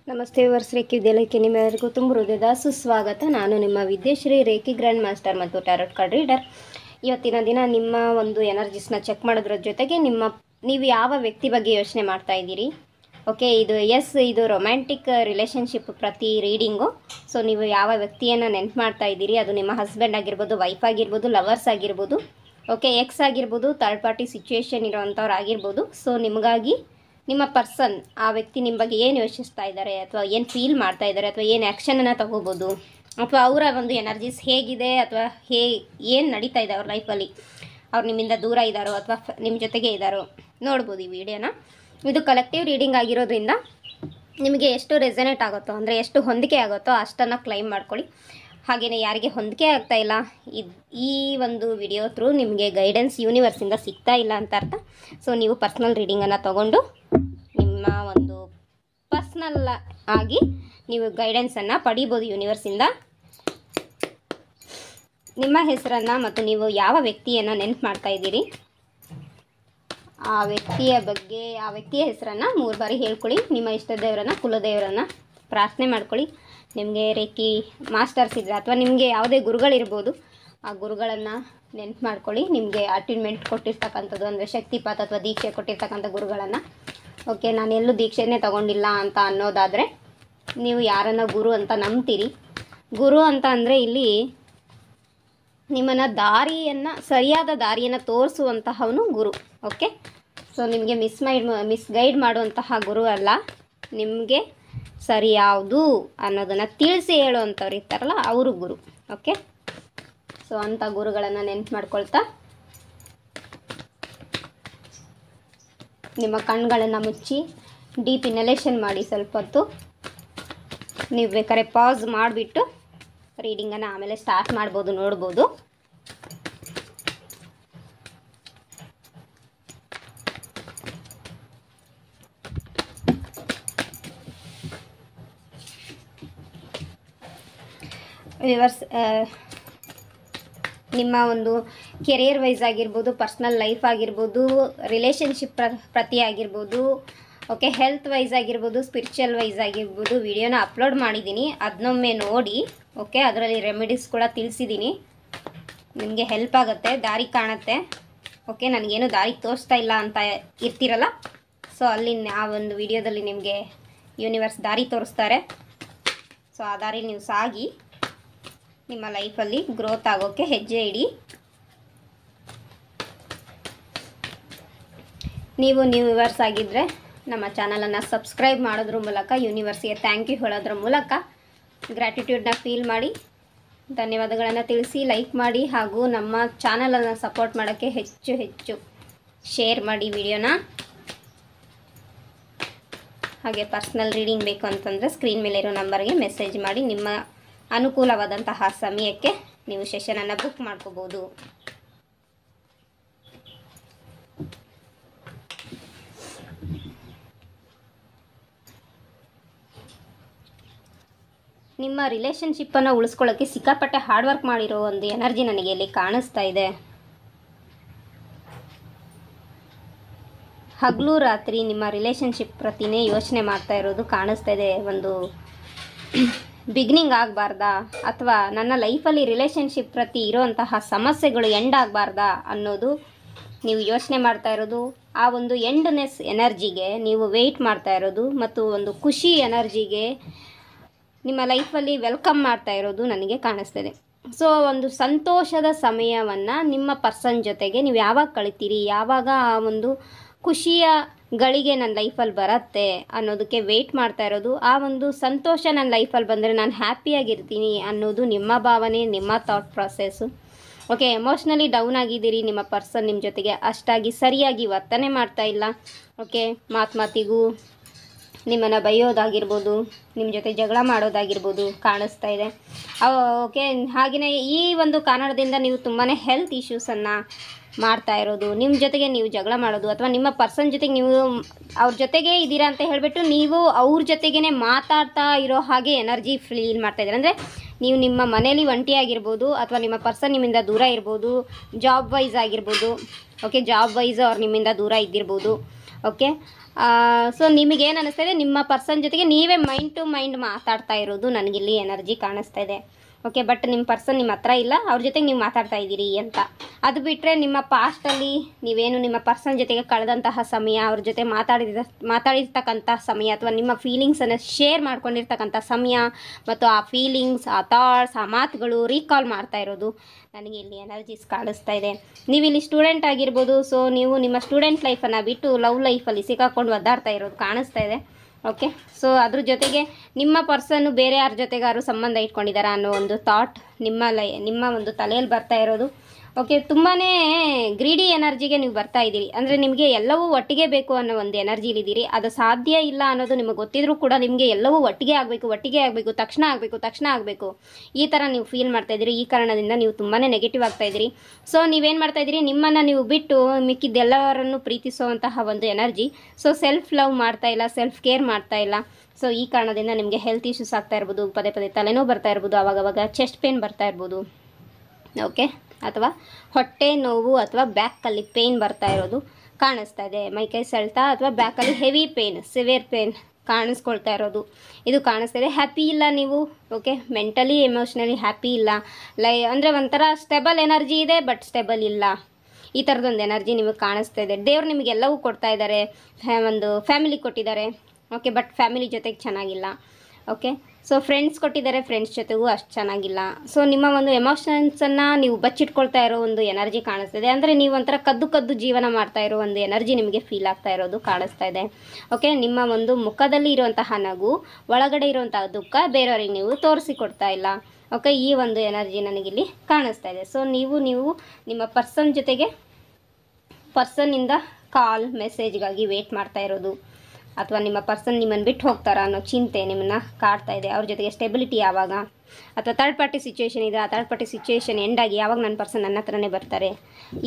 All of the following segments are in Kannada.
ನಮಸ್ತೆ ವರ್ಸ್ ರೇಖಿ ವಿದ್ಯಾಲಯಕ್ಕೆ ನಿಮ್ಮೆಲ್ಲರಿಗೂ ತುಂಬ ಹೃದಯದ ಸುಸ್ವಾಗತ. ನಾನು ನಿಮ್ಮ ವಿದ್ಯಾಶ್ರೀ ರೇಖಿ ಗ್ರ್ಯಾಂಡ್ ಮಾಸ್ಟರ್ ಮತ್ತು ಟ್ಯಾರೋಟ್ ಕಾರ್ಡ್ ರೀಡರ್. ಇವತ್ತಿನ ದಿನ ನಿಮ್ಮ ಒಂದು ಎನರ್ಜೀಸ್ನ ಚೆಕ್ ಮಾಡೋದ್ರ ಜೊತೆಗೆ ನೀವು ಯಾವ ವ್ಯಕ್ತಿ ಬಗ್ಗೆ ಯೋಚನೆ ಮಾಡ್ತಾ ಇದ್ದೀರಿ. ಓಕೆ, ಇದು ರೊಮ್ಯಾಂಟಿಕ್ ರಿಲೇಷನ್ಶಿಪ್ ಪ್ರತಿ ರೀಡಿಂಗು. ಸೊ ನೀವು ಯಾವ ವ್ಯಕ್ತಿಯನ್ನು ನೆನ್ಪು ಮಾಡ್ತಾ ಇದ್ದೀರಿ, ಅದು ನಿಮ್ಮ ಹಸ್ಬೆಂಡ್ ಆಗಿರ್ಬೋದು, ವೈಫ್ ಆಗಿರ್ಬೋದು, ಲವರ್ಸ್ ಆಗಿರ್ಬೋದು, ಓಕೆ, ಎಕ್ಸ್ ಆಗಿರ್ಬೋದು, ಥರ್ಡ್ ಪಾರ್ಟಿ ಸಿಚುವೇಶನ್ ಇರೋವಂಥವ್ರು ಆಗಿರ್ಬೋದು. ಸೊ ನಿಮಗಾಗಿ ನಿಮ್ಮ ಪರ್ಸನ್, ಆ ವ್ಯಕ್ತಿ ನಿಮ್ಮ ಬಗ್ಗೆ ಏನು ಯೋಚಿಸ್ತಾ ಇದ್ದಾರೆ, ಅಥವಾ ಏನು ಫೀಲ್ ಮಾಡ್ತಾ ಇದ್ದಾರೆ, ಅಥವಾ ಏನು ಆ್ಯಕ್ಷನನ್ನು ತಗೋಬೋದು, ಅಥವಾ ಅವರ ಒಂದು ಎನರ್ಜೀಸ್ ಹೇಗಿದೆ, ಅಥವಾ ಏನು ನಡೀತಾ ಇದೆ ಅವ್ರ ಲೈಫಲ್ಲಿ. ಅವ್ರು ನಿಮ್ಮಿಂದ ದೂರ ಇದ್ದಾರೋ ಅಥವಾ ನಿಮ್ಮ ಜೊತೆಗೆ ಇದ್ದಾರೋ ನೋಡ್ಬೋದು ಈ ವಿಡಿಯೋನ. ಇದು ಕಲೆಕ್ಟಿವ್ ರೀಡಿಂಗ್ ಆಗಿರೋದ್ರಿಂದ ನಿಮಗೆ ಎಷ್ಟು ರೆಸನೇಟ್ ಆಗುತ್ತೋ, ಅಂದರೆ ಎಷ್ಟು ಹೊಂದಿಕೆ ಆಗುತ್ತೋ ಅಷ್ಟನ್ನು ಕ್ಲೈಮ್ ಮಾಡ್ಕೊಳ್ಳಿ. ಹಾಗೆಯೇ ಯಾರಿಗೆ ಹೊಂದಿಕೆ ಆಗ್ತಾ ಇಲ್ಲ, ಈ ಒಂದು ವಿಡಿಯೋ ಥ್ರೂ ನಿಮಗೆ ಗೈಡೆನ್ಸ್ ಯೂನಿವರ್ಸಿಂದ ಸಿಗ್ತಾ ಇಲ್ಲ ಅಂತ ಅರ್ಥ. ಸೊ ನೀವು ಪರ್ಸ್ನಲ್ ರೀಡಿಂಗನ್ನು ತೊಗೊಂಡು ನಿಮ್ಮ ಒಂದು ಪರ್ಸ್ನಲ್ ಆಗಿ ನೀವು ಗೈಡೆನ್ಸನ್ನು ಪಡಿಬೋದು ಯೂನಿವರ್ಸಿಂದ. ನಿಮ್ಮ ಹೆಸರನ್ನು ಮತ್ತು ನೀವು ಯಾವ ವ್ಯಕ್ತಿಯನ್ನು ನೆನ್ಪು ಮಾಡ್ತಾ ಇದ್ದೀರಿ, ಆ ವ್ಯಕ್ತಿಯ ಹೆಸರನ್ನು 3 ಬಾರಿ ಹೇಳ್ಕೊಳ್ಳಿ. ನಿಮ್ಮ ಇಷ್ಟ ದೇವರನ್ನು, ಕುಲದೇವರನ್ನು ಪ್ರಾರ್ಥನೆ ಮಾಡ್ಕೊಳ್ಳಿ. ನಿಮಗೆ ರೇಖಿ ಮಾಸ್ಟರ್ಸ್ ಇದ್ದರೆ ಅಥವಾ ನಿಮಗೆ ಯಾವುದೇ ಗುರುಗಳಿರ್ಬೋದು, ಆ ಗುರುಗಳನ್ನು ನೆನ್ಪು ಮಾಡ್ಕೊಳ್ಳಿ. ನಿಮಗೆ ಅಟೈನ್ಮೆಂಟ್ ಕೊಟ್ಟಿರ್ತಕ್ಕಂಥದ್ದು, ಅಂದರೆ ಶಕ್ತಿಪಾತ ಅಥವಾ ದೀಕ್ಷೆ ಕೊಟ್ಟಿರ್ತಕ್ಕಂಥ ಗುರುಗಳನ್ನು. ಓಕೆ, ನಾನು ಎಲ್ಲೂ ದೀಕ್ಷೆನೇ ತೊಗೊಂಡಿಲ್ಲ ಅಂತ ಅನ್ನೋದಾದರೆ ನೀವು ಯಾರನ್ನ ಗುರು ಅಂತ ನಂಬ್ತೀರಿ. ಗುರು ಅಂತ ಅಂದರೆ ಇಲ್ಲಿ ನಿಮ್ಮನ್ನು ಸರಿಯಾದ ದಾರಿಯನ್ನು ತೋರಿಸುವಂತಹವನು ಗುರು. ಓಕೆ, ಸೊ ನಿಮಗೆ ಮಿಸ್ಗೈಡ್ ಮಾಡುವಂತಹ ಗುರು ಅಲ್ಲ, ನಿಮಗೆ ಸರಿ ಯಾವುದು ಅನ್ನೋದನ್ನು ತಿಳಿಸಿ ಹೇಳುವಂಥವ್ರು ಇರ್ತಾರಲ್ಲ, ಅವರು ಗುರು. ಓಕೆ, ಸೊ ಅಂಥ ಗುರುಗಳನ್ನು ನೆನ್ಪು ಮಾಡ್ಕೊಳ್ತಾ ನಿಮ್ಮ ಕಣ್ಗಳನ್ನು ಮುಚ್ಚಿ ಡೀಪ್ ಇನಲೇಷನ್ ಮಾಡಿ ಸ್ವಲ್ಪ ಹೊತ್ತು. ನೀವು ಬೇಕಾದ್ರೆ ಪಾಸ್ ಮಾಡಿಬಿಟ್ಟು ರೀಡಿಂಗನ್ನು ಆಮೇಲೆ ಸ್ಟಾರ್ಟ್ ಮಾಡ್ಬೋದು, ನೋಡ್ಬೋದು. ವ್ಯೂವರ್ಸ್, ನಿಮ್ಮ ಒಂದು ಕೆರಿಯರ್ ವೈಸ್ ಆಗಿರ್ಬೋದು, ಪರ್ಸ್ನಲ್ ಲೈಫ್ ಆಗಿರ್ಬೋದು, ರಿಲೇಷನ್ಶಿಪ್ ಪ್ರತಿ ಆಗಿರ್ಬೋದು, ಓಕೆ, ಹೆಲ್ತ್ ವೈಸ್ ಆಗಿರ್ಬೋದು, ಸ್ಪಿರಿಚುವಲ್ ವೈಸ್ ಆಗಿರ್ಬೋದು, ವಿಡಿಯೋನ ಅಪ್ಲೋಡ್ ಮಾಡಿದ್ದೀನಿ, ಅದನ್ನೊಮ್ಮೆ ನೋಡಿ. ಓಕೆ, ಅದರಲ್ಲಿ ರೆಮಿಡೀಸ್ ಕೂಡ ತಿಳಿಸಿದ್ದೀನಿ, ನಿಮಗೆ ಹೆಲ್ಪ್ ಆಗುತ್ತೆ, ದಾರಿ ಕಾಣುತ್ತೆ. ಓಕೆ, ನನಗೇನು ದಾರಿ ತೋರಿಸ್ತಾ ಇಲ್ಲ ಅಂತ ಇರ್ತೀರಲ್ಲ, ಸೊ ಅಲ್ಲಿ ಆ ಒಂದು ವಿಡಿಯೋದಲ್ಲಿ ನಿಮಗೆ ಯೂನಿವರ್ಸ್ ದಾರಿ ತೋರಿಸ್ತಾರೆ. ಸೊ ಆ ದಾರಿ ನೀವು ಸಾಗಿ ನಿಮ್ಮ ಲೈಫಲ್ಲಿ ಗ್ರೋತ್ ಆಗೋಕ್ಕೆ ಹೆಜ್ಜೆ ಇಡಿ. ನೀವು ವ್ಯೂವರ್ಸ್ ಆಗಿದ್ದರೆ ನಮ್ಮ ಚಾನಲನ್ನು ಸಬ್ಸ್ಕ್ರೈಬ್ ಮಾಡೋದ್ರ ಮೂಲಕ, ಯೂನಿವರ್ಸಿಗೆ ಥ್ಯಾಂಕ್ ಯು ಹೇಳೋದ್ರ ಮೂಲಕ ಗ್ರ್ಯಾಟಿಟ್ಯೂಡ್ನ ಫೀಲ್ ಮಾಡಿ, ಧನ್ಯವಾದಗಳನ್ನು ತಿಳಿಸಿ, ಲೈಕ್ ಮಾಡಿ, ಹಾಗೂ ನಮ್ಮ ಚಾನಲನ್ನು ಸಪೋರ್ಟ್ ಮಾಡೋಕ್ಕೆ ಹೆಚ್ಚು ಶೇರ್ ಮಾಡಿ ವಿಡಿಯೋನ. ಹಾಗೆ ಪರ್ಸ್ನಲ್ ರೀಡಿಂಗ್ ಬೇಕು ಅಂತಂದರೆ ಸ್ಕ್ರೀನ್ ಮೇಲೆ ಇರೋ ನಂಬರ್ಗೆ ಮೆಸೇಜ್ ಮಾಡಿ. ನಿಮ್ಮ ಅನುಕೂಲವಾದಂತಹ ಸಮಯಕ್ಕೆ ನೀವು ಸೆಷನನ್ನು ಬುಕ್ ಮಾಡ್ಕೋಬೋದು. ನಿಮ್ಮ ರಿಲೇಷನ್ಶಿಪ್ಪನ್ನು ಉಳಿಸ್ಕೊಳ್ಳೋಕ್ಕೆ ಸಿಕ್ಕಾಪಟ್ಟೆ ಹಾರ್ಡ್ ವರ್ಕ್ ಮಾಡಿರೋ ಒಂದು ಎನರ್ಜಿ ನನಗೆ ಇಲ್ಲಿ ಕಾಣಿಸ್ತಾ ಇದೆ. ಹಗಲು ರಾತ್ರಿ ನಿಮ್ಮ ರಿಲೇಷನ್ಶಿಪ್ ಪ್ರತಿನೇ ಯೋಚನೆ ಮಾಡ್ತಾ ಇರೋದು ಕಾಣಿಸ್ತಾ ಇದೆ. ಒಂದು ಬಿಗಿನಿಂಗ್ ಆಗಬಾರ್ದಾ, ಅಥವಾ ನನ್ನ ಲೈಫಲ್ಲಿ ರಿಲೇಷನ್ಶಿಪ್ ಪ್ರತಿ ಇರೋಂತಹ ಸಮಸ್ಯೆಗಳು ಎಂಡ್ ಆಗಬಾರ್ದಾ ಅನ್ನೋದು ನೀವು ಯೋಚನೆ ಮಾಡ್ತಾ ಇರೋದು. ಆ ಒಂದು ಎಂಡ್ನೆಸ್ ಎನರ್ಜಿಗೆ ನೀವು ವೆಯ್ಟ್ ಮಾಡ್ತಾ ಇರೋದು, ಮತ್ತು ಒಂದು ಖುಷಿ ಎನರ್ಜಿಗೆ ನಿಮ್ಮ ಲೈಫಲ್ಲಿ ವೆಲ್ಕಮ್ ಮಾಡ್ತಾ ಇರೋದು ನನಗೆ ಕಾಣಿಸ್ತಿದೆ. ಸೊ ಒಂದು ಸಂತೋಷದ ಸಮಯವನ್ನು ನಿಮ್ಮ ಪರ್ಸನ್ ಜೊತೆಗೆ ನೀವು ಯಾವಾಗ ಕಳಿತೀರಿ, ಯಾವಾಗ ಆ ಒಂದು ಖುಷಿಯ ಗಳಿಗೆ ನನ್ನ ಲೈಫಲ್ಲಿ ಬರುತ್ತೆ ಅನ್ನೋದಕ್ಕೆ ವೆಯ್ಟ್ ಮಾಡ್ತಾ ಇರೋದು. ಆ ಒಂದು ಸಂತೋಷ ನನ್ನ ಲೈಫಲ್ಲಿ ಬಂದರೆ ನಾನು ಹ್ಯಾಪಿಯಾಗಿರ್ತೀನಿ ಅನ್ನೋದು ನಿಮ್ಮ ಭಾವನೆ, ನಿಮ್ಮ thought process. Okay, emotionally down ಆಗಿದ್ದೀರಿ, ನಿಮ್ಮ ಪರ್ಸನ್ ನಿಮ್ಮ ಜೊತೆಗೆ ಅಷ್ಟಾಗಿ ಸರಿಯಾಗಿ ವರ್ತನೆ ಮಾಡ್ತಾ ಇಲ್ಲ. ಓಕೆ, ಮಾತಿಗೂ ನಿಮ್ಮನ್ನು ಬೈಯೋದಾಗಿರ್ಬೋದು, ನಿಮ್ಮ ಜೊತೆ ಜಗಳ ಮಾಡೋದಾಗಿರ್ಬೋದು ಕಾಣಿಸ್ತಾ ಇದೆ. ಓಕೆ, ಹಾಗೆಯೇ ಈ ಒಂದು ಕಾರಣದಿಂದ ನೀವು ತುಂಬಾ ಹೆಲ್ತ್ ಇಶ್ಯೂಸನ್ನು ಮಾಡ್ತಾ ಇರೋದು, ನಿಮ್ಮ ಜೊತೆಗೆ ನೀವು ಜಗಳ ಮಾಡೋದು, ಅಥವಾ ನಿಮ್ಮ ಪರ್ಸನ್ ಜೊತೆಗೆ ನೀವು ಅವ್ರ ಜೊತೆಗೆ ಇದ್ದೀರಾ ಅಂತ ಹೇಳಿಬಿಟ್ಟು ನೀವು ಅವ್ರ ಜೊತೆಗೇ ಮಾತಾಡ್ತಾ ಇರೋ ಹಾಗೆ ಎನರ್ಜಿ ಫೀಲ್ ಮಾಡ್ತಾ ಇದ್ದೀರಾ. ಅಂದರೆ ನೀವು ನಿಮ್ಮ ಮನೇಲಿ ಒಂಟಿಯಾಗಿರ್ಬೋದು, ಅಥವಾ ನಿಮ್ಮ ಪರ್ಸನ್ ನಿಮ್ಮಿಂದ ದೂರ ಇರ್ಬೋದು, ಜಾಬ್ ವೈಸ್ ಆಗಿರ್ಬೋದು. ಓಕೆ, ಜಾಬ್ ವೈಸ್ ಅವ್ರು ನಿಮ್ಮಿಂದ ದೂರ ಇದ್ದಿರ್ಬೋದು, ಓಕೆ. ಸೊ ನಿಮಗೇನು ಅನ್ನಿಸ್ತಾ ಇದೆ, ನಿಮ್ಮ ಪರ್ಸನ್ ಜೊತೆಗೆ ನೀವೇ ಮೈಂಡ್ ಟು ಮೈಂಡ್ ಮಾತಾಡ್ತಾ ಇರೋದು ನನಗಿಲ್ಲಿ ಎನರ್ಜಿ ಕಾಣಿಸ್ತಾ ಇದೆ. ಓಕೆ, ಬಟ್ ನಿಮ್ಮ ಪರ್ಸನ್ ನಿಮ್ಮ ಹತ್ರ ಇಲ್ಲ, ಅವ್ರ ಜೊತೆಗೆ ನೀವು ಮಾತಾಡ್ತಾ ಇದ್ದೀರಿ ಅಂತ. ಅದು ಬಿಟ್ಟರೆ ನಿಮ್ಮ ಪಾಸ್ಟಲ್ಲಿ ನೀವೇನು ನಿಮ್ಮ ಪರ್ಸನ್ ಜೊತೆಗೆ ಕಳೆದಂತಹ ಸಮಯ, ಅವ್ರ ಜೊತೆ ಮಾತಾಡಿರ್ತಕ್ಕಂಥ ಸಮಯ, ಅಥವಾ ನಿಮ್ಮ ಫೀಲಿಂಗ್ಸನ್ನು ಶೇರ್ ಮಾಡ್ಕೊಂಡಿರ್ತಕ್ಕಂಥ ಸಮಯ ಮತ್ತು ಆ ಫೀಲಿಂಗ್ಸ್, ಆ ಥಾಟ್ಸ್, ಆ ಮಾತುಗಳು ರೀಕಾಲ್ ಮಾಡ್ತಾ ಇರೋದು ನನಗೆ ಇಲ್ಲಿ ಎನರ್ಜೀಸ್ ಕಾಣಿಸ್ತಾ ಇದೆ. ನೀವಿಲ್ಲಿ ಸ್ಟೂಡೆಂಟ್ ಆಗಿರ್ಬೋದು. ಸೊ ನೀವು ನಿಮ್ಮ ಸ್ಟೂಡೆಂಟ್ ಲೈಫನ್ನು ಬಿಟ್ಟು ಲವ್ ಲೈಫಲ್ಲಿ ಸಿಕ್ಕಾಕೊಂಡು ಒದ್ದಾಡ್ತಾ ಇರೋದು ಕಾಣಿಸ್ತಾ ಇದೆ. ಓಕೆ, ಸೊ ಅದ್ರ ಜೊತೆಗೆ ನಿಮ್ಮ ಪರ್ಸನ್ನು ಬೇರೆ ಯಾರ ಜೊತೆಗಾರು ಸಂಬಂಧ ಇಟ್ಕೊಂಡಿದ್ದಾರೆ ಅನ್ನೋ ಒಂದು ಥಾಟ್ ನಿಮ್ಮ ಒಂದು ತಲೆಯಲ್ಲಿ ಬರ್ತಾ ಇರೋದು. ಓಕೆ, ತುಂಬಾ ಗ್ರೀಡಿ ಎನರ್ಜಿಗೆ ನೀವು ಬರ್ತಾ ಇದ್ದೀರಿ. ಅಂದರೆ ನಿಮಗೆ ಎಲ್ಲವೂ ಒಟ್ಟಿಗೆ ಬೇಕು ಅನ್ನೋ ಒಂದು ಎನರ್ಜಿಲಿದ್ದೀರಿ. ಅದು ಸಾಧ್ಯ ಇಲ್ಲ ಅನ್ನೋದು ನಿಮಗೆ ಗೊತ್ತಿದ್ರೂ ಕೂಡ ನಿಮಗೆ ಎಲ್ಲವೂ ಒಟ್ಟಿಗೆ ಆಗಬೇಕು, ತಕ್ಷಣ ಆಗಬೇಕು ಈ ಥರ ನೀವು ಫೀಲ್ ಮಾಡ್ತಾ ಇದ್ದೀರಿ. ಈ ಕಾರಣದಿಂದ ನೀವು ತುಂಬಾ ನೆಗೆಟಿವ್ ಆಗ್ತಾ ಇದ್ದೀರಿ. ಸೊ ನೀವೇನು ಮಾಡ್ತಾ ಇದ್ದೀರಿ, ನಿಮ್ಮನ್ನು ನೀವು ಬಿಟ್ಟು ಮಿಕ್ಕಿದ್ದೆಲ್ಲವರನ್ನು ಪ್ರೀತಿಸುವಂತಹ ಒಂದು ಎನರ್ಜಿ. ಸೊ ಸೆಲ್ಫ್ ಲವ್ ಮಾಡ್ತಾ ಇಲ್ಲ, ಸೆಲ್ಫ್ ಕೇರ್ ಮಾಡ್ತಾ ಇಲ್ಲ. ಸೊ ಈ ಕಾರಣದಿಂದ ನಿಮಗೆ ಹೆಲ್ತ್ ಇಶ್ಯೂಸ್ ಆಗ್ತಾ ಇರ್ಬೋದು, ಪದೇ ತಲೆನೋವು ಬರ್ತಾ ಇರ್ಬೋದು, ಆವಾಗವಾಗ ಚೆಸ್ಟ್ ಪೇನ್ ಬರ್ತಾ ಇರ್ಬೋದು. ಓಕೆ, ಅಥವಾ ಹೊಟ್ಟೆ ನೋವು ಅಥವಾ ಬ್ಯಾಕಲ್ಲಿ ಪೇಯ್ನ್ ಬರ್ತಾ ಇರೋದು ಕಾಣಿಸ್ತಾ ಇದೆ. ಮೈಕೈ ಸೆಳೆತ ಅಥವಾ ಬ್ಯಾಕಲ್ಲಿ ಹೆವಿ ಪೇಯ್ನ್, ಸಿವಿಯರ್ ಪೇಯ್ನ್ ಕಾಣಿಸ್ಕೊಳ್ತಾ ಇರೋದು ಇದು ಕಾಣಿಸ್ತಾ ಇದೆ. ಹ್ಯಾಪಿ ಇಲ್ಲ ನೀವು. ಓಕೆ, ಮೆಂಟಲಿ ಎಮೋಷ್ನಲಿ ಹ್ಯಾಪಿ ಇಲ್ಲ. ಅಂದರೆ ಒಂಥರ ಸ್ಟೆಬಲ್ ಎನರ್ಜಿ ಇದೆ, ಬಟ್ ಸ್ಟೆಬಲ್ ಇಲ್ಲ. ಈ ಥರದೊಂದು ಎನರ್ಜಿ ನಿಮಗೆ ಕಾಣಿಸ್ತಾ ಇದೆ. ದೇವ್ರು ನಿಮಗೆಲ್ಲವೂ ಕೊಡ್ತಾ ಇದ್ದಾರೆ, ಒಂದು ಫ್ಯಾಮಿಲಿ ಕೊಟ್ಟಿದ್ದಾರೆ. ಓಕೆ, ಬಟ್ ಫ್ಯಾಮಿಲಿ ಜೊತೆಗೆ ಚೆನ್ನಾಗಿಲ್ಲ. ಓಕೆ, ಸೊ ಫ್ರೆಂಡ್ಸ್ ಕೊಟ್ಟಿದ್ದಾರೆ, ಫ್ರೆಂಡ್ಸ್ ಜೊತೆಗೂ ಅಷ್ಟು ಚೆನ್ನಾಗಿಲ್ಲ. ಸೊ ನಿಮ್ಮ ಒಂದು ಎಮೋಷನ್ಸನ್ನು ನೀವು ಬಚ್ಚಿಟ್ಕೊಳ್ತಾ ಇರೋ ಒಂದು ಎನರ್ಜಿ ಕಾಣಿಸ್ತಿದೆ. ಅಂದರೆ ನೀವು ಒಂಥರ ಕದ್ದು ಜೀವನ ಮಾಡ್ತಾ ಇರೋ ಒಂದು ಎನರ್ಜಿ ನಿಮಗೆ ಫೀಲ್ ಆಗ್ತಾ ಇರೋದು ಕಾಣಿಸ್ತಾ ಇದೆ. ಓಕೆ, ನಿಮ್ಮ ಒಂದು ಮುಖದಲ್ಲಿ ಇರುವಂತಹ ನಗು, ಒಳಗಡೆ ಇರುವಂತಹ ದುಃಖ ಬೇರೆಯವ್ರಿಗೆ ನೀವು ತೋರಿಸಿಕೊಡ್ತಾ ಇಲ್ಲ. ಓಕೆ, ಈ ಒಂದು ಎನರ್ಜಿ ನನಗಿಲ್ಲಿ ಕಾಣಿಸ್ತಾ ಇದೆ. ಸೊ ನೀವು ನಿಮ್ಮ ಪರ್ಸನ್ ಜೊತೆಗೆ ಪರ್ಸನ್ನಿಂದ ಕಾಲ್ ಮೆಸೇಜ್ಗಾಗಿ ವೇಟ್ ಮಾಡ್ತಾ ಇರೋದು, ಅಥವಾ ನಿಮ್ಮ ಪರ್ಸನ್ ನಿಮ್ಮನ್ನು ಬಿಟ್ಟು ಹೋಗ್ತಾರಾ ಅನ್ನೋ ಚಿಂತೆ ನಿಮ್ಮನ್ನು ಕಾಡ್ತಾ ಇದೆ. ಅವ್ರ ಜೊತೆಗೆ ಸ್ಟೆಬಿಲಿಟಿ ಯಾವಾಗ, ಅಥವಾ ಥರ್ಡ್ ಪಾರ್ಟಿ ಸಿಚುವೇಶನ್ ಇದೆ, ಆ ಥರ್ಡ್ ಪಾರ್ಟಿ ಸಿಚುವೇಶನ್ ಎಂಡಾಗಿ ಯಾವಾಗ ನನ್ನ ಪರ್ಸನ್ ನನ್ನ ಹತ್ರನೇ ಬರ್ತಾರೆ,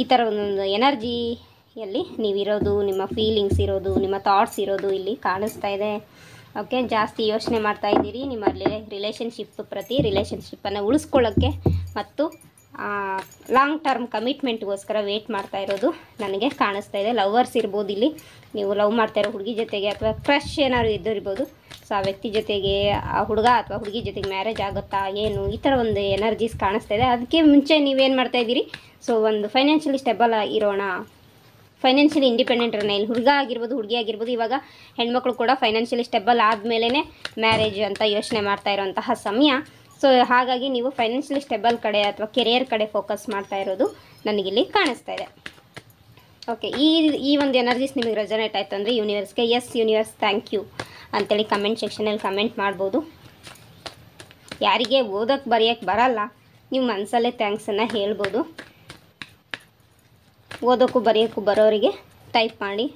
ಈ ಥರ ಒಂದೊಂದು ಎನರ್ಜಿಯಲ್ಲಿ ನೀವಿರೋದು, ನಿಮ್ಮ ಫೀಲಿಂಗ್ಸ್ ಇರೋದು, ನಿಮ್ಮ ಥಾಟ್ಸ್ ಇರೋದು ಇಲ್ಲಿ ಕಾಣಿಸ್ತಾ ಇದೆ. ಓಕೆ, ಜಾಸ್ತಿ ಯೋಚನೆ ಮಾಡ್ತಾ ಇದ್ದೀರಿ ನಿಮ್ಮ ರಿಲೇಷನ್ಶಿಪ್ಪನ್ನು ಉಳಿಸ್ಕೊಳ್ಳೋಕ್ಕೆ ಮತ್ತು ಲಾಂಗ್ ಟರ್ಮ್ ಕಮಿಟ್ಮೆಂಟ್ಗೋಸ್ಕರ ವೇಟ್ ಮಾಡ್ತಾ ಇರೋದು ನನಗೆ ಕಾಣಿಸ್ತಾ ಇದೆ. ಲವರ್ಸ್ ಇರ್ಬೋದು, ಇಲ್ಲಿ ನೀವು ಲವ್ ಮಾಡ್ತಾ ಇರೋ ಹುಡುಗಿ ಜೊತೆಗೆ ಅಥವಾ ಕ್ರಶ್ ಏನಾದ್ರು ಇದ್ದಿರ್ಬೋದು. ಸೊ ಆ ವ್ಯಕ್ತಿ ಜೊತೆಗೆ, ಆ ಹುಡುಗ ಅಥವಾ ಹುಡುಗಿ ಜೊತೆಗೆ ಮ್ಯಾರೇಜ್ ಆಗುತ್ತಾ ಏನು, ಈ ಥರ ಒಂದು ಎನರ್ಜೀಸ್ ಕಾಣಿಸ್ತಾ ಇದೆ. ಅದಕ್ಕೆ ಮುಂಚೆ ನೀವೇನು ಮಾಡ್ತಾ ಇದ್ದೀರಿ, ಸೊ ಒಂದು ಫೈನಾನ್ಷಿಯಲಿ ಸ್ಟೆಬಲ್ ಇರೋಣ, ಫೈನಾನ್ಷಿಯಲಿ ಇಂಡಿಪೆಂಡೆಂಟ್ ಇರೋಣ. ಇಲ್ಲಿ ಹುಡುಗ ಆಗಿರ್ಬೋದು, ಹುಡುಗಿ ಆಗಿರ್ಬೋದು. ಇವಾಗ ಹೆಣ್ಮಕ್ಳು ಕೂಡ ಫೈನಾನ್ಷಿಯಲಿ ಸ್ಟೆಬಲ್ ಆದಮೇಲೆ ಮ್ಯಾರೇಜ್ ಅಂತ ಯೋಚನೆ ಮಾಡ್ತಾ ಇರೋಂತಹ ಸಮಯ. ಸೊ ಹಾಗಾಗಿ ನೀವು ಫೈನಾನ್ಷಿಯಲಿ ಸ್ಟೆಬಲ್ ಕಡೆ ಅಥವಾ ಕೆರಿಯರ್ ಕಡೆ ಫೋಕಸ್ ಮಾಡ್ತಾ ಇರೋದು ನನಗಿಲ್ಲಿ ಕಾಣಿಸ್ತಾ ಇದೆ. ಓಕೆ, ಈ ಒಂದು ಎನರ್ಜೀಸ್ ನಿಮಗೆ ರೆಸನೇಟ್ ಆಯಿತು ಅಂದರೆ ಯೂನಿವರ್ಸ್ಗೆ ಎಸ್ ಯೂನಿವರ್ಸ್ ಥ್ಯಾಂಕ್ ಯು ಅಂತೇಳಿ ಕಮೆಂಟ್ ಸೆಕ್ಷನಲ್ಲಿ ಕಮೆಂಟ್ ಮಾಡ್ಬೋದು. ಯಾರಿಗೆ ಓದೋಕ್ಕೆ ಬರೆಯೋಕ್ಕೆ ಬರಲ್ಲ, ನೀವು ಮನಸಲ್ಲೇ ಥ್ಯಾಂಕ್ಸನ್ನು ಹೇಳ್ಬೋದು. ಓದೋಕ್ಕೂ ಬರೆಯೋಕ್ಕೂ ಬರೋರಿಗೆ ಟೈಪ್ ಮಾಡಿ.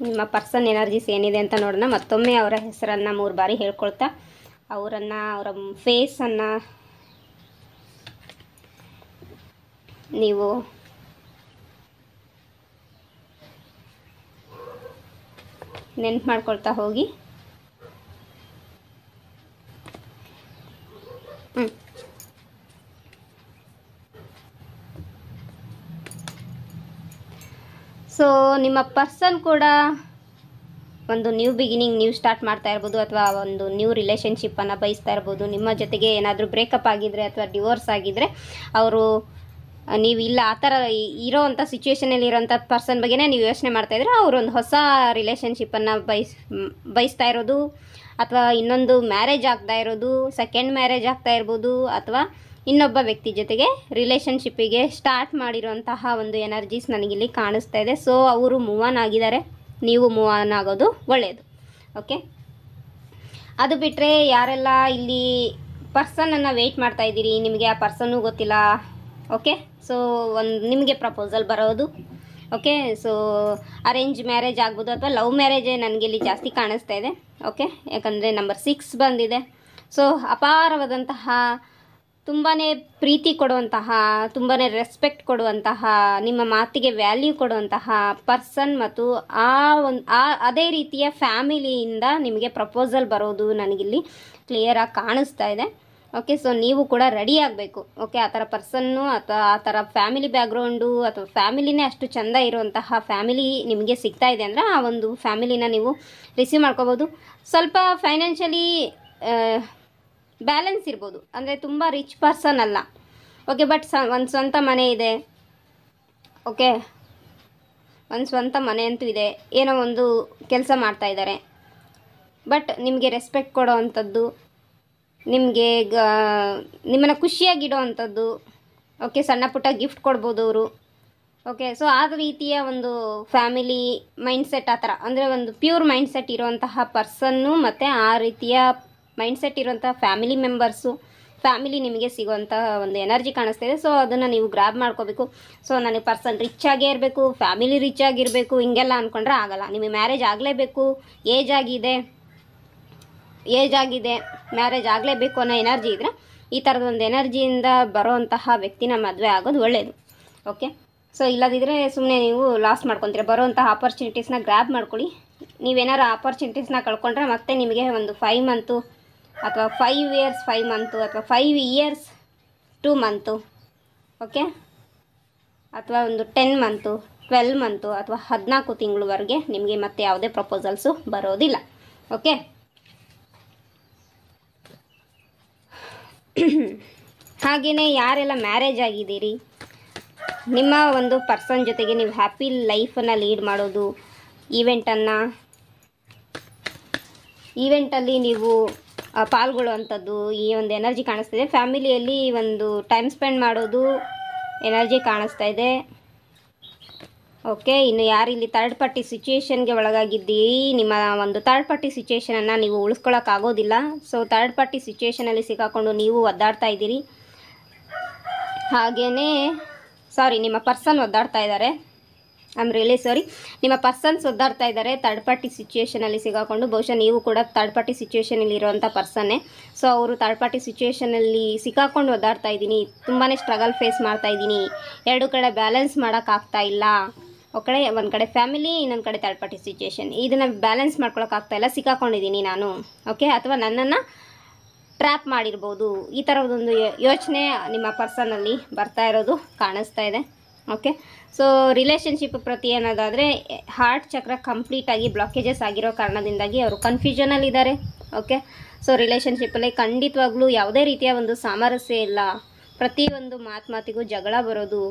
ನಿಮ್ಮ ಪರ್ಸನ್ ಎನರ್ಜೀಸ್ ಏನಿದೆ ಅಂತ ನೋಡೋಣ. ಮತ್ತೊಮ್ಮೆ ಅವರ ಹೆಸರನ್ನು 3 ಬಾರಿ ಹೇಳ್ಕೊಳ್ತಾ ಅವರ ಫೇಸನ್ನು ನೀವು ನೆನ್ಪು ಮಾಡ್ಕೊಳ್ತಾ ಹೋಗಿ. ಸೊ ನಿಮ್ಮ ಪರ್ಸನ್ ಕೂಡ ಒಂದು ನ್ಯೂ ಬಿಗಿನಿಂಗ್, ನ್ಯೂ ಸ್ಟಾರ್ಟ್ ಮಾಡ್ತಾ ಇರ್ಬೋದು, ಅಥವಾ ಒಂದು ನ್ಯೂ ರಿಲೇಷನ್ಶಿಪ್ಪನ್ನು ಬಯಸ್ತಾ ಇರ್ಬೋದು. ನಿಮ್ಮ ಜೊತೆಗೆ ಏನಾದರೂ ಬ್ರೇಕಪ್ ಆಗಿದ್ದರೆ ಅಥವಾ ಡಿವೋರ್ಸ್ ಆಗಿದ್ದರೆ ಅವರು ನೀವು ಇಲ್ಲ ಆ ಥರ ಇರೋವಂಥ ಸಿಚುವೇಷನಲ್ಲಿ ಇರೋವಂಥ ಪರ್ಸನ್ ಬಗ್ಗೆನೇ ನೀವು ಯೋಚನೆ ಮಾಡ್ತಾಯಿದ್ರೆ ಅವರೊಂದು ಹೊಸ ರಿಲೇಷನ್ಶಿಪ್ಪನ್ನು ಬಯಸ್ತಾ ಇರೋದು, ಅಥವಾ ಇನ್ನೊಂದು ಮ್ಯಾರೇಜ್ ಆಗ್ತಾ ಇರೋದು, ಸೆಕೆಂಡ್ ಮ್ಯಾರೇಜ್ ಆಗ್ತಾ ಇರ್ಬೋದು, ಅಥವಾ ಇನ್ನೊಬ್ಬ ವ್ಯಕ್ತಿ ಜೊತೆಗೆ ರಿಲೇಷನ್ಶಿಪ್ಪಿಗೆ ಸ್ಟಾರ್ಟ್ ಮಾಡಿರೋಂತಹ ಒಂದು ಎನರ್ಜೀಸ್ ನನಗಿಲ್ಲಿ ಕಾಣಿಸ್ತಾ ಇದೆ. ಸೊ ಅವರು ಮೂವ್ ಆನ್ ಆಗಿದ್ದಾರೆ, ನೀವು ಮೂವ್ ಆನ್ ಆಗೋದು ಒಳ್ಳೆಯದು. ಓಕೆ, ಅದು ಬಿಟ್ಟರೆ ಯಾರೆಲ್ಲ ಇಲ್ಲಿ ಪರ್ಸನನ್ನು ವೆಯ್ಟ್ ಮಾಡ್ತಾ ಇದ್ದೀರಿ, ನಿಮಗೆ ಆ ಪರ್ಸನ್ನೂ ಗೊತ್ತಿಲ್ಲ. ಓಕೆ, ಸೊ ನಿಮಗೆ ಪ್ರಪೋಸಲ್ ಬರೋದು. ಓಕೆ, ಸೊ ಅರೇಂಜ್ ಮ್ಯಾರೇಜ್ ಆಗ್ಬೋದು ಅಥವಾ ಲವ್ ಮ್ಯಾರೇಜೇ ನನಗೆ ಇಲ್ಲಿ ಜಾಸ್ತಿ ಕಾಣಿಸ್ತಾ ಇದೆ. ಓಕೆ, ಯಾಕಂದರೆ ನಂಬರ್ 6 ಬಂದಿದೆ. ಸೊ ಅಪಾರವಾದಂತಹ ತುಂಬಾ ಪ್ರೀತಿ ಕೊಡುವಂತಹ, ತುಂಬಾ ರೆಸ್ಪೆಕ್ಟ್ ಕೊಡುವಂತಹ, ನಿಮ್ಮ ಮಾತಿಗೆ ವ್ಯಾಲ್ಯೂ ಕೊಡುವಂತಹ ಪರ್ಸನ್ ಮತ್ತು ಅದೇ ರೀತಿಯ ಫ್ಯಾಮಿಲಿಯಿಂದ ನಿಮಗೆ ಪ್ರಪೋಸಲ್ ಬರೋದು ನನಗಿಲ್ಲಿ ಕ್ಲಿಯರಾಗಿ ಕಾಣಿಸ್ತಾ ಇದೆ. ಓಕೆ. ಸೊ ನೀವು ಕೂಡ ರೆಡಿ ಆಗಬೇಕು. ಓಕೆ, ಆ ಥರ ಪರ್ಸನ್ನು ಅಥವಾ ಆ ಥರ ಫ್ಯಾಮಿಲಿ ಬ್ಯಾಕ್ಗ್ರೌಂಡು ಅಥವಾ ಫ್ಯಾಮಿಲಿನೇ ಅಷ್ಟು ಚೆಂದ ಇರುವಂತಹ ಫ್ಯಾಮಿಲಿ ನಿಮಗೆ ಸಿಗ್ತಾ ಇದೆ ಅಂದರೆ ಆ ಒಂದು ಫ್ಯಾಮಿಲಿನ ನೀವು ರಿಸೀವ್ ಮಾಡ್ಕೋಬೋದು. ಸ್ವಲ್ಪ ಫೈನಾನ್ಷಿಯಲಿ ಬ್ಯಾಲೆನ್ಸ್ ಇರ್ಬೋದು, ಅಂದರೆ ತುಂಬ ರಿಚ್ ಪರ್ಸನ್ ಅಲ್ಲ. ಓಕೆ, ಬಟ್ ಒಂದು ಸ್ವಂತ ಮನೆ ಇದೆ. ಓಕೆ, ಒಂದು ಸ್ವಂತ ಮನೆ ಅಂತೂ ಇದೆ, ಏನೋ ಒಂದು ಕೆಲಸ ಮಾಡ್ತಾಯಿದ್ದಾರೆ. ಬಟ್ ನಿಮಗೆ ರೆಸ್ಪೆಕ್ಟ್ ಕೊಡೋ ಅಂಥದ್ದು, ನಿಮಗೆ ನಿಮ್ಮನ್ನು ಖುಷಿಯಾಗಿಡೋ ಅಂಥದ್ದು. ಓಕೆ, ಸಣ್ಣ ಪುಟ್ಟ ಗಿಫ್ಟ್ ಕೊಡ್ಬೋದು ಅವರು. ಓಕೆ, ಸೊ ಆ ರೀತಿಯ ಒಂದು ಫ್ಯಾಮಿಲಿ ಮೈಂಡ್ಸೆಟ್, ಆ ಥರ ಅಂದರೆ ಒಂದು ಪ್ಯೂರ್ ಮೈಂಡ್ಸೆಟ್ ಇರುವಂತಹ ಪರ್ಸನ್ನು ಮತ್ತು ಆ ರೀತಿಯ ಮೈಂಡ್ಸೆಟ್ ಇರುವಂಥ ಫ್ಯಾಮಿಲಿ ಮೆಂಬರ್ಸು, ಫ್ಯಾಮಿಲಿ ನಿಮಗೆ ಸಿಗೋವಂಥ ಒಂದು ಎನರ್ಜಿ ಕಾಣಿಸ್ತಿದೆ. ಸೊ ಅದನ್ನು ನೀವು ಗ್ರ್ಯಾಬ್ ಮಾಡ್ಕೋಬೇಕು. ಸೊ ನನಗೆ ಪರ್ಸನ್ ರಿಚ್ ಆಗೇ ಇರಬೇಕು, ಫ್ಯಾಮಿಲಿ ರಿಚ್ ಆಗಿರಬೇಕು, ಹಿಂಗೆಲ್ಲ ಅಂದ್ಕೊಂಡ್ರೆ ಆಗಲ್ಲ. ನಿಮಗೆ ಮ್ಯಾರೇಜ್ ಆಗಲೇಬೇಕು, ಏಜ್ ಆಗಿದೆ, ಮ್ಯಾರೇಜ್ ಆಗಲೇಬೇಕು ಅನ್ನೋ ಎನರ್ಜಿ ಇದ್ದರೆ ಈ ಥರದ ಒಂದು ಎನರ್ಜಿಯಿಂದ ಬರೋವಂತಹ ವ್ಯಕ್ತಿನ ಮದುವೆ ಆಗೋದು ಒಳ್ಳೆಯದು. ಓಕೆ, ಸೊ ಇಲ್ಲದಿದ್ದರೆ ಸುಮ್ಮನೆ ನೀವು ಲಾಸ್ ಮಾಡ್ಕೊತೀರ. ಬರೋವಂತಹ ಆಪರ್ಚುನಿಟೀಸ್ನ ಗ್ರ್ಯಾಬ್ ಮಾಡ್ಕೊಳ್ಳಿ. ನೀವೇನಾರು ಆಪರ್ಚುನಿಟೀಸ್ನ ಕಳ್ಕೊಂಡ್ರೆ ಮತ್ತೆ ನಿಮಗೆ ಒಂದು 5 ಮಂತು ಅಥವಾ 5 ಇಯರ್ಸ್ 5 ಮಂತು ಅಥವಾ 5 ಇಯರ್ಸ್ 2 ಮಂತು, ಓಕೆ, ಅಥವಾ ಒಂದು 10 ಮಂತು 12 ಮಂತು ಅಥವಾ 14 ತಿಂಗಳವರೆಗೆ ನಿಮಗೆ ಮತ್ತೆ ಯಾವುದೇ ಪ್ರಪೋಸಲ್ಸು ಬರೋದಿಲ್ಲ. ಓಕೆ, ಹಾಗೆಯೇ ಯಾರೆಲ್ಲ ಮ್ಯಾರೇಜ್ ಆಗಿದ್ದೀರಿ, ನಿಮ್ಮ ಒಂದು ಪರ್ಸನ್ ಜೊತೆಗೆ ನೀವು ಹ್ಯಾಪಿ ಲೈಫನ್ನು ಲೀಡ್ ಮಾಡೋದು, ಈವೆಂಟಲ್ಲಿ ನೀವು ಪಾಲ್ಗೊಳ್ಳುವಂಥದ್ದು, ಈ ಒಂದು ಎನರ್ಜಿ ಕಾಣಿಸ್ತಿದೆ. ಫ್ಯಾಮಿಲಿಯಲ್ಲಿ ಒಂದು ಟೈಮ್ ಸ್ಪೆಂಡ್ ಮಾಡೋದು ಎನರ್ಜಿ ಕಾಣಿಸ್ತಾ ಇದೆ. ಓಕೆ, ಇನ್ನು ಯಾರು ಇಲ್ಲಿ ಥರ್ಡ್ ಪಾರ್ಟಿ ಸಿಚುಯೇಷನ್ಗೆ ಒಳಗಾಗಿದ್ದೀರಿ, ನಿಮ್ಮ ಒಂದು ಥರ್ಡ್ ಪಾರ್ಟಿ ಸಿಚುಯೇಷನನ್ನು ನೀವು ಉಳಿಸ್ಕೊಳ್ಳೋಕ್ಕಾಗೋದಿಲ್ಲ. ಸೊ ಥರ್ಡ್ ಪಾರ್ಟಿ ಸಿಚುಯೇಷನಲ್ಲಿ ಸಿಕ್ಕಾಕೊಂಡು ನೀವು ಒದ್ದಾಡ್ತಾ ಇದ್ದೀರಿ. ಹಾಗೆಯೇ ನಿಮ್ಮ ಪರ್ಸನ್ ಒದ್ದಾಡ್ತಾ ಇದ್ದಾರೆ. ನಿಮ್ಮ ಪರ್ಸನ್ಸ್ ಒದ್ದಾಡ್ತಾ ಇದ್ದಾರೆ ಥರ್ಡ್ ಪಾರ್ಟಿ ಸಿಚುಯೇಷನಲ್ಲಿ ಸಿಗಾಕೊಂಡು. ಬಹುಶಃ ನೀವು ಕೂಡ ಥರ್ಡ್ ಪಾರ್ಟಿ ಸಿಚುಯೇಷನಲ್ಲಿ ಇರೋವಂಥ ಪರ್ಸನ್ನೇ. ಸೊ ಅವರು ಥರ್ಡ್ ಪಾರ್ಟಿ ಸಿಚುಯೇಷನಲ್ಲಿ ಸಿಕ್ಕಾಕೊಂಡು ಒದ್ದಾಡ್ತಾ ಇದ್ದೀನಿ, ತುಂಬಾ ಸ್ಟ್ರಗಲ್ ಫೇಸ್ ಮಾಡ್ತಾ ಇದ್ದೀನಿ, ಎರಡು ಕಡೆ ಬ್ಯಾಲೆನ್ಸ್ ಮಾಡೋಕ್ಕಾಗ್ತಾ ಇಲ್ಲ. ಒಂದು ಕಡೆ ಫ್ಯಾಮಿಲಿ, ಇನ್ನೊಂದು ಕಡೆ ಥರ್ಡ್ ಪಾರ್ಟಿ ಸಿಚುಯೇಷನ್, ಇದನ್ನು ಬ್ಯಾಲೆನ್ಸ್ ಮಾಡ್ಕೊಳಕ್ಕಾಗ್ತಾ ಇಲ್ಲ, ಸಿಕ್ಕಾಕೊಂಡಿದ್ದೀನಿ ನಾನು. ಓಕೆ, ಅಥವಾ ನನ್ನನ್ನು ಟ್ರ್ಯಾಪ್ ಮಾಡಿರ್ಬೋದು. ಈ ಥರದೊಂದು ಯೋಚನೆ ನಿಮ್ಮ ಪರ್ಸನಲ್ಲಿ ಬರ್ತಾ ಇರೋದು ಕಾಣಿಸ್ತಾ ಇದೆ. ಓಕೆ, ಸೊ ರಿಲೇಷನ್ಶಿಪ್ ಪ್ರತಿ ಅನ್ನೋದಾದರೆ ಹಾರ್ಟ್ ಚಕ್ರ ಕಂಪ್ಲೀಟಾಗಿ ಬ್ಲಾಕೇಜಸ್ ಆಗಿರೋ ಕಾರಣದಿಂದಾಗಿ ಅವರು ಕನ್ಫ್ಯೂಷನಲ್ಲಿದ್ದಾರೆ. ಓಕೆ, ಸೊ ರಿಲೇಷನ್ಶಿಪ್ಪಲ್ಲಿ ಖಂಡಿತವಾಗ್ಲೂ ಯಾವುದೇ ರೀತಿಯ ಒಂದು ಸಾಮರಸ್ಯ ಇಲ್ಲ, ಪ್ರತಿಯೊಂದು ಮಾತಿಗೂ ಜಗಳ ಬರೋದು.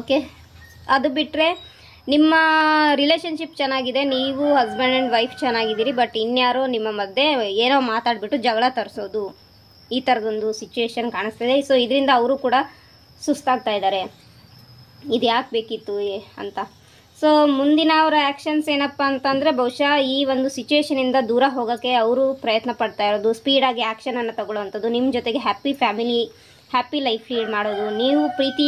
ಓಕೆ, ಅದು ಬಿಟ್ಟರೆ ನಿಮ್ಮ ರಿಲೇಷನ್ಶಿಪ್ ಚೆನ್ನಾಗಿದೆ, ನೀವು ಹಸ್ಬೆಂಡ್ ಆ್ಯಂಡ್ ವೈಫ್ ಚೆನ್ನಾಗಿದ್ದೀರಿ, ಬಟ್ ಇನ್ಯಾರೋ ನಿಮ್ಮ ಮಧ್ಯೆ ಏನೋ ಮಾತಾಡಿಬಿಟ್ಟು ಜಗಳ ತರಿಸೋದು, ಈ ಥರದೊಂದು ಸಿಚುವೇಶನ್ ಕಾಣಿಸ್ತಿದೆ. ಸೊ ಇದರಿಂದ ಅವರು ಕೂಡ ಸುಸ್ತಾಗ್ತಾ ಇದ್ದಾರೆ, ಇದು ಯಾಕೆ ಬೇಕಿತ್ತು ಅಂತ. ಸೊ ಮುಂದಿನ ಅವರ ಆ್ಯಕ್ಷನ್ಸ್ ಏನಪ್ಪ ಅಂತಂದರೆ ಬಹುಶಃ ಈ ಒಂದು ಸಿಚುವೇಶನಿಂದ ದೂರ ಹೋಗೋಕ್ಕೆ ಅವರು ಪ್ರಯತ್ನ ಪಡ್ತಾ ಇರೋದು, ಸ್ಪೀಡಾಗಿ ಆ್ಯಕ್ಷನನ್ನು ತಗೊಳ್ಳೋವಂಥದ್ದು, ನಿಮ್ಮ ಜೊತೆಗೆ ಹ್ಯಾಪಿ ಲೈಫ್ ಲೀಡ್ ಮಾಡೋದು. ನೀವು ಪ್ರೀತಿ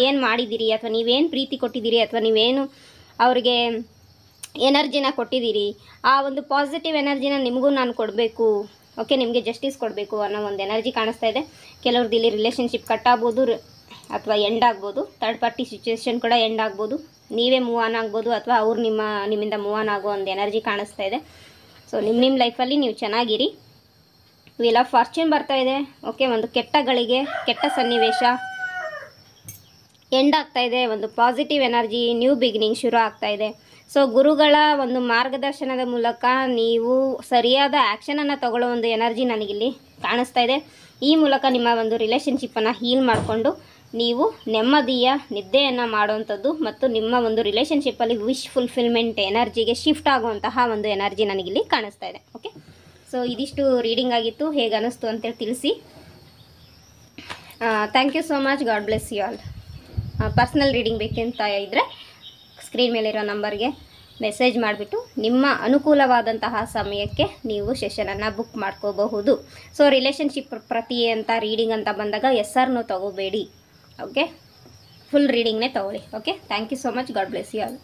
ಏನು ಮಾಡಿದ್ದೀರಿ, ಅಥವಾ ನೀವೇನು ಪ್ರೀತಿ ಕೊಟ್ಟಿದ್ದೀರಿ, ಅಥವಾ ನೀವೇನು ಅವರಿಗೆ ಎನರ್ಜಿನ ಕೊಟ್ಟಿದ್ದೀರಿ, ಆ ಒಂದು ಪಾಸಿಟಿವ್ ಎನರ್ಜಿನ ನಿಮಗೂ ನಾನು ಕೊಡಬೇಕು. ಓಕೆ, ನಿಮಗೆ ಜಸ್ಟಿಸ್ ಕೊಡಬೇಕು ಅನ್ನೋ ಒಂದು ಎನರ್ಜಿ ಕಾಣಿಸ್ತಾ ಇದೆ. ಕೆಲವ್ರದ್ದು ಇಲ್ಲಿ ರಿಲೇಷನ್ಶಿಪ್ ಕಟ್ ಆಗ್ಬೋದು ಅಥವಾ ಎಂಡ್ ಆಗ್ಬೋದು, ಥರ್ಡ್ ಪಾರ್ಟಿ ಸಿಚುವೇಶನ್ ಕೂಡ ಎಂಡ್ ಆಗ್ಬೋದು, ನೀವೇ ಮೂವ್ ಆನ್ ಆಗ್ಬೋದು, ಅಥವಾ ಅವ್ರು ನಿಮ್ಮಿಂದ ಮೂವ್ ಆನ್ ಆಗೋ ಒಂದು ಎನರ್ಜಿ ಕಾಣಿಸ್ತಾ ಇದೆ. ಸೊ ನಿಮ್ಮ ಲೈಫಲ್ಲಿ ನೀವು ಚೆನ್ನಾಗಿರಿ. ವೀಲ್ ಆಫ್ ಫಾರ್ಚ್ಯೂನ್ ಬರ್ತಾ ಇದೆ. ಓಕೆ, ಒಂದು ಕೆಟ್ಟ ಸನ್ನಿವೇಶ ಎಂಡ್ ಆಗ್ತಾ ಇದೆ, ಒಂದು ಪಾಸಿಟಿವ್ ಎನರ್ಜಿ, ನ್ಯೂ ಬಿಗಿನಿಂಗ್ ಶುರು ಆಗ್ತಾ ಇದೆ. ಸೊ ಗುರುಗಳ ಒಂದು ಮಾರ್ಗದರ್ಶನದ ಮೂಲಕ ನೀವು ಸರಿಯಾದ ಆ್ಯಕ್ಷನನ್ನು ತಗೊಳ್ಳೋ ಒಂದು ಎನರ್ಜಿ ನನಗಿಲ್ಲಿ ಕಾಣಿಸ್ತಾ ಇದೆ. ಈ ಮೂಲಕ ನಿಮ್ಮ ಒಂದು ರಿಲೇಷನ್ಶಿಪ್ಪನ್ನು ಹೀಲ್ ಮಾಡಿಕೊಂಡು ನೀವು ನೆಮ್ಮದಿಯ ನಿದ್ದೆಯನ್ನು ಮಾಡುವಂಥದ್ದು ಮತ್ತು ನಿಮ್ಮ ಒಂದು ರಿಲೇಷನ್ಶಿಪ್ಪಲ್ಲಿ ವಿಶ್ ಫುಲ್ಫಿಲ್ಮೆಂಟ್ ಎನರ್ಜಿಗೆ ಶಿಫ್ಟ್ ಆಗುವಂತಹ ಒಂದು ಎನರ್ಜಿ ನನಗಿಲ್ಲಿ ಕಾಣಿಸ್ತಾ ಇದೆ. ಓಕೆ, ಸೊ ಇದಿಷ್ಟು ರೀಡಿಂಗ್ ಆಗಿತ್ತು. ಹೇಗೆ ಅನ್ನಿಸ್ತು ಅಂತೇಳಿ ತಿಳಿಸಿ. Thank you so much. God bless you all. Personal reading ಬೇಕಂತ ಇದ್ದರೆ ಸ್ಕ್ರೀನ್ ಮೇಲಿರೋ ನಂಬರ್ಗೆ ಮೆಸೇಜ್ ಮಾಡಿಬಿಟ್ಟು ನಿಮ್ಮ ಅನುಕೂಲವಾದಂತಹ ಸಮಯಕ್ಕೆ ನೀವು ಸೆಷನನ್ನು ಬುಕ್ ಮಾಡ್ಕೋಬಹುದು. ಸೊ ರಿಲೇಷನ್ಶಿಪ್ ಪ್ರತಿ ಅಂತ ರೀಡಿಂಗ್ ಅಂತ ಬಂದಾಗ ಎಸ್ ಆರ್ ನೋ ತಗೋಬೇಡಿ. ಓಕೆ, ಫುಲ್ ರೀಡಿಂಗ್ನೇ ತಗೊಳ್ಳಿ. Okay, thank you so much. God bless you all.